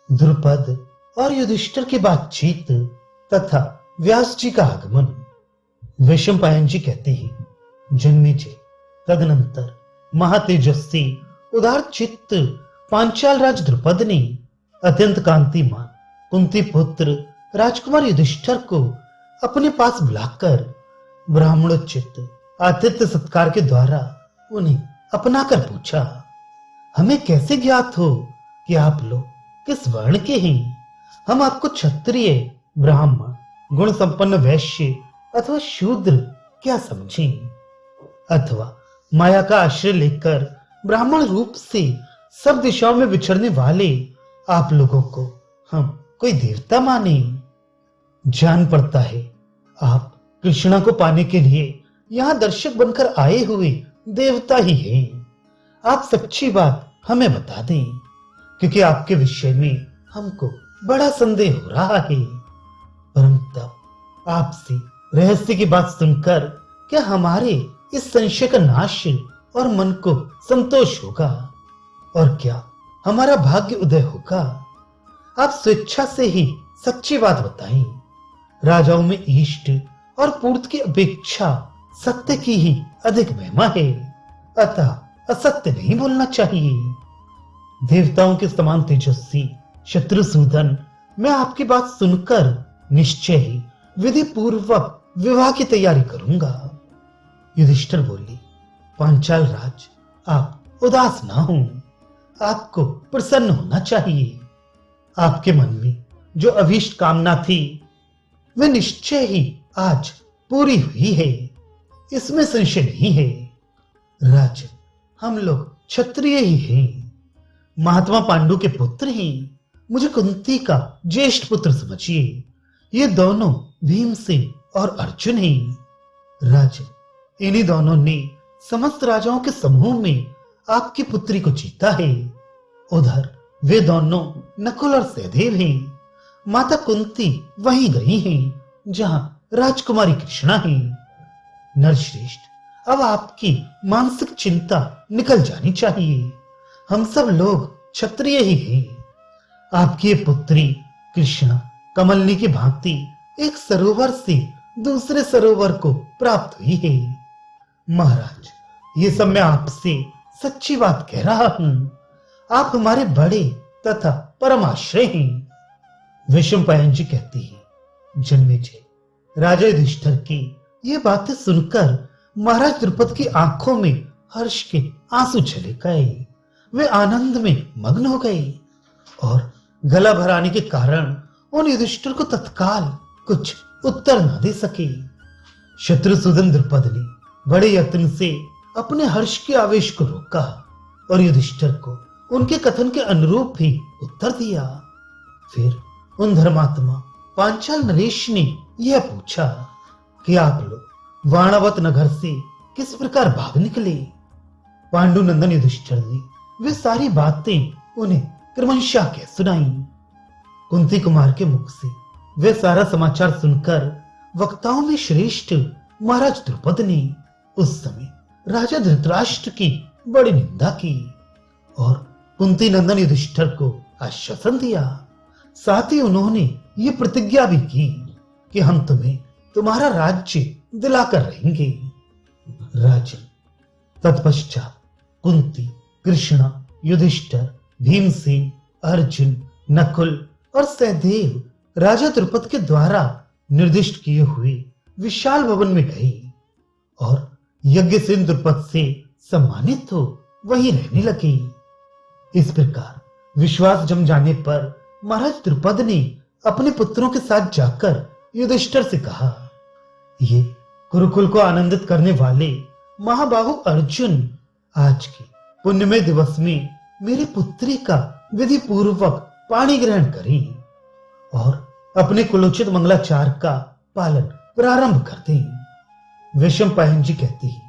द्रुपद और युधिष्ठिर की बातचीत तथा व्यास जी का आगमन। वैशंपायन जी कहते हैं, जन्मेजय तदनंतर महातेजस्वी उदार चित्त पांचाल राज द्रुपद ने अत्यंत कांतिमान कुंती पुत्र राजकुमार युधिष्ठिर को अपने पास बुलाकर ब्राह्मणोचित आतिथ्य सत्कार के द्वारा उन्हें अपनाकर पूछा, हमें कैसे ज्ञात हो कि आप लोग किस वर्ण के हैं? हम आपको क्षत्रिय, ब्राह्मण, गुण संपन्न वैश्य अथवा शूद्र क्या समझें? अथवा माया का आश्रय लेकर ब्राह्मण रूप से सब दिशाओं में विचरने वाले आप लोगों को हम कोई देवता माने? जान पड़ता है आप कृष्णा को पाने के लिए यहां दर्शक बनकर आए हुए देवता ही हैं। आप सच्ची बात हमें बता दें, क्योंकि आपके विषय में हमको बड़ा संदेह हो रहा है। परंतु आपसे रहस्य की बात सुनकर क्या हमारे इस संशय का नाश और मन को संतोष होगा, और क्या हमारा भाग्य उदय होगा? आप स्वेच्छा से ही सच्ची बात बताएं। राजाओं में इष्ट और पूर्त की अपेक्षा सत्य की ही अधिक महिमा है, अतः असत्य नहीं बोलना चाहिए। देवताओं के समान तेजस्वी शत्रुसूदन, मैं आपकी बात सुनकर निश्चय ही विधि पूर्वक विवाह की तैयारी करूंगा। युधिष्ठिर बोले, पांचाल राज, आप उदास ना हो, आपको प्रसन्न होना चाहिए। आपके मन में जो अभीष्ट कामना थी वह निश्चय ही आज पूरी हुई है, इसमें संशय नहीं है। राज, हम लोग क्षत्रिय ही हैं, महात्मा पांडु के पुत्र हैं। मुझे कुंती का ज्येष्ठ पुत्र समझिए। ये दोनों भीमसेन और अर्जुन हैं। राज, इन्हीं दोनों ने समस्त राजाओं के समूह में आपकी पुत्री को जीता है। उधर वे दोनों नकुल और सहदेव हैं। माता कुंती वहीं गई हैं जहां राजकुमारी कृष्णा है। नरश्रेष्ठ, अब आपकी मानसिक चिंता निकल जानी चाहिए। हम सब लोग क्षत्रिय ही हैं। आपकी ये पुत्री कृष्णा कमलनी की भांति एक सरोवर से दूसरे सरोवर को प्राप्त हुई है। महाराज, ये सब मैं आपसे सच्ची बात कह रहा हूं। आप हमारे बड़े तथा परम आश्रय हैं। वैशंपायन जी कहती है, जन्मेजय, राजा युधिष्ठिर की ये बातें सुनकर महाराज द्रुपद की आंखों में हर्ष के आंसू चले गए। वे आनंद में मग्न हो गए और गला भराने के कारण उन युधिष्ठिर को तत्काल कुछ उत्तर न दे सके। शत्रुसूदन द्रुपद ने बड़े यत्न से अपने हर्ष के आवेश को रोका और युधिष्ठिर को उनके कथन के अनुरूप ही उत्तर दिया। फिर उन धर्मात्मा पांचाल नरेश ने यह पूछा कि आप लोग वाणावत नगर से किस प्रकार भाग निकले? पांडु नंदन युधिष्ठिर ने वे सारी बातें उन्हें क्रमशः कह सुनाई। कुंती कुमार के मुख से वे सारा समाचार सुनकर वक्ताओं में श्रेष्ठ महाराज द्रुपद ने उस समय राजा धृतराष्ट्र की बड़ी निंदा की और कुंती नंदन युधिष्ठिर को आश्वासन दिया। साथ ही उन्होंने ये प्रतिज्ञा भी की कि हम तुम्हें तुम्हारा राज्य दिलाकर रहेंगे। राजन, तत्पश्चात कुंती, कृष्णा, युधिष्ठिर, भीमसेन, अर्जुन, नकुल और सहदेव राजा द्रुपद के द्वारा निर्दिष्ट किए हुए विशाल भवन में गए और यज्ञसेन द्रुपद से सम्मानित हो वहीं रहने लगे। इस प्रकार विश्वास जम जाने पर महाराज द्रुपद ने अपने पुत्रों के साथ जाकर युधिष्ठिर से कहा, ये कुरुकुल को आनंदित करने वाले महाबाहु अर्जुन आज के पुण्यमय दिवस में मेरी पुत्री का विधि पूर्वक पाणी ग्रहण करें और अपने कुलोचित मंगलाचार का पालन प्रारंभ कर दें। वैशंपायन जी कहती है,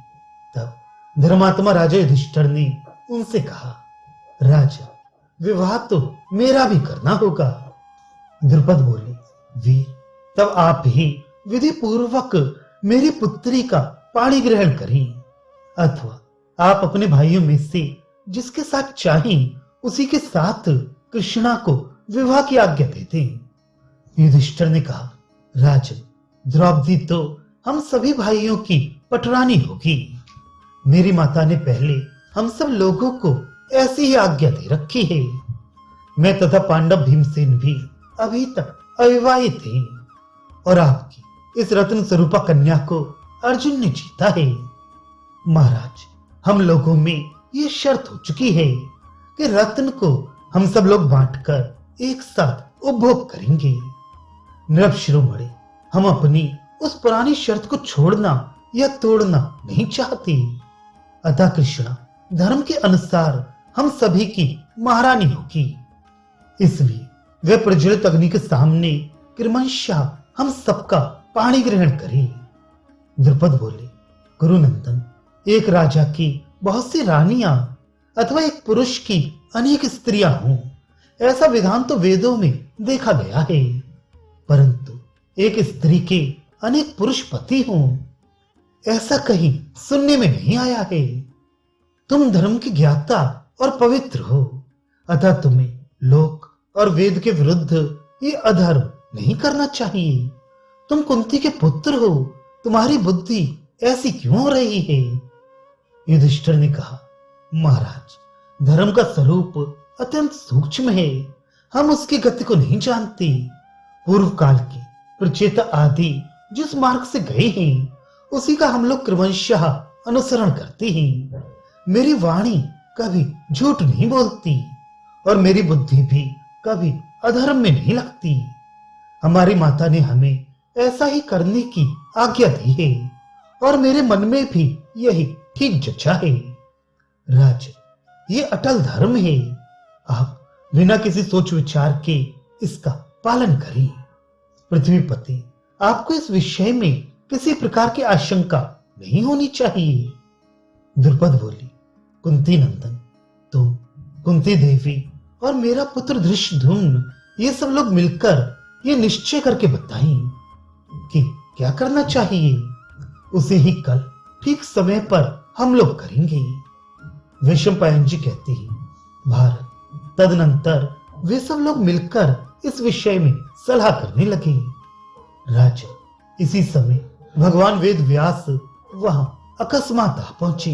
तब धर्मात्मा राजा युधिष्ठिर ने उनसे कहा, राजा, विवाह तो मेरा भी करना होगा। द्रुपद बोले, वीर, तब आप ही विधि पूर्वक मेरी पुत्री का पाणी ग्रहण करें, अथवा आप अपने भाइयों में से जिसके साथ चाहें उसी के साथ कृष्णा को विवाह की आज्ञा देते हैं। युधिष्ठिर ने कहा, राजन, द्रौपदी तो हम सभी भाइयों की पटरानी होगी। मेरी माता ने पहले हम सब लोगों को ऐसी ही आज्ञा दे रखी है। मैं तथा पांडव भीमसेन भी अभी तक अविवाहित हैं और आपकी इस रत्न स्वरूपा कन्या को अर्जुन ने जीता है। महाराज, हम लोगों में ये शर्त हो चुकी है कि रत्न को हम सब लोग बांटकर एक साथ उपभोग करेंगे। नृप शिरोमणि, हम अपनी उस पुरानी शर्त को छोड़ना या तोड़ना नहीं चाहते। अतः कृष्णा, धर्म के अनुसार हम सभी की महारानी होगी। इसलिए वे प्रज्वलित अग्नि के सामने क्रमशः हम सबका पाणी ग्रहण करें। द्रुपद बोले, गुरुनंदन, एक राजा की बहुत सी रानियां अथवा एक पुरुष की अनेक स्त्रियां हों, ऐसा विधान तो वेदों में देखा गया है, परंतु एक स्त्री के अनेक पुरुष पति हों, ऐसा कहीं सुनने में नहीं आया है। तुम धर्म के ज्ञाता और पवित्र हो, अतः तुम्हें लोक और वेद के विरुद्ध ये अधर्म नहीं करना चाहिए। तुम कुंती के पुत्र हो, तुम्हारी बुद्धि ऐसी क्यों हो रही है? युधिष्ठिर ने कहा, महाराज, धर्म का स्वरूप अत्यंत सूक्ष्म है, हम उसकी गति को नहीं जानते। पूर्व काल के प्रचेता आदि जिस मार्ग से गए हैं, उसी का हम लोग क्रमशः अनुसरण करते हैं। मेरी वाणी कभी झूठ नहीं बोलती और मेरी बुद्धि भी कभी अधर्म में नहीं लगती। हमारी माता ने हमें ऐसा ही करने की आज्ञा दी है और मेरे मन में भी यही ठीक जचा है। राजन, ये अटल धर्म है, आप बिना किसी सोच विचार के इसका पालन करें। पृथ्वीपति, आपको इस विषय में किसी प्रकार की आशंका नहीं होनी चाहिए। द्रुपद बोली, कुंती नंदन, तुम, कुंती देवी और मेरा पुत्र धृष्टद्युम्न, ये सब लोग मिलकर ये निश्चय करके बताएं कि क्या करना चाहिए। उसे ही कल ठीक समय पर हम लोग करेंगे। वैशंपायन जी कहते हैं, भारत, तदनंतर वे सब लोग मिलकर इस विषय में सलाह करने लगे। राजन, इसी समय भगवान वेद व्यास वहां अकस्मात आ पहुंचे।